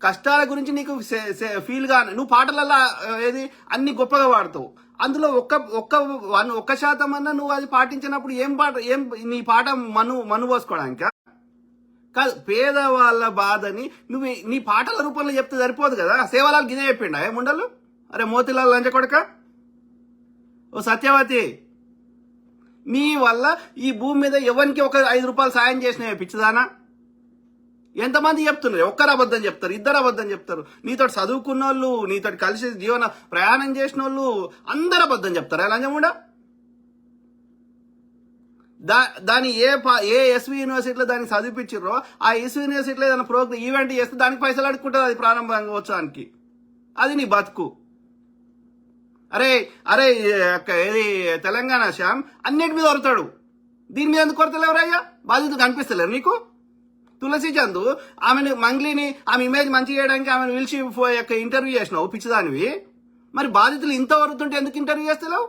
కష్టాల గురించి నీకు ఫీల్ గా నువ్వు పాటలలో ఏది అన్ని గొప్పగా పాడతావు. అందులో ఒక్క శాతం అన్నా నువ్వు అది పాటించినప్పుడు ఏం నీ పాట మను పోసుకోవడానిక కాదు. పేదవాళ్ళ బాధని నువ్వు నీ పాటల రూపంలో చెప్తే సరిపోదు కదా. సేవలాలు గిదే చెప్పిండా ముండలు? అరే మోతిలాల్ లంచ కొడక, ఓ సత్యవతి, నీ వల్ల ఈ భూమి మీద ఎవరికి ఒక 5 రూపాయలు సాయం చేసినవే పిచ్చిదానా? ఎంతమంది చెప్తున్నారు? ఒక్కరు అబద్ధం చెప్తారు, ఇద్దరు అబద్ధం చెప్తారు. నీతో చదువుకున్న వాళ్ళు, నీతో కలిసి జీవన ప్రయాణం చేసిన వాళ్ళు అందరు అబద్ధం చెప్తారు. లంచముండా దాని ఏ ఎస్వి యూనివర్సిటీలో దాన్ని చదివిపించారో ఆ ఎస్వి యూనివర్సిటీలో ఏదైనా ప్రోగ్రామ్ ఈవెంట్ చేస్తే దానికి పైసలు అడుక్కుంటుంది అది ప్రారంభంగా వచ్చానికి. అది నీ బతుకు. అరే అరే ఏది తెలంగాణ శ్యామ్ అన్నిటి మీద వరుతాడు, దీని మీద ఎందుకు కొరతలు ఎవరయ్యా? బాధ్యత కనిపిస్తలేరు నీకు? తులసి చందు ఆమెను మంగ్లీని ఆమె ఇమేజ్ మంచి చేయడానికి ఆమెను పిలిచి ఇంటర్వ్యూ చేసినావు పిచ్చిదానివి. మరి బాధితులు ఇంత వరుతుంటే ఎందుకు ఇంటర్వ్యూ చేస్తలేవు?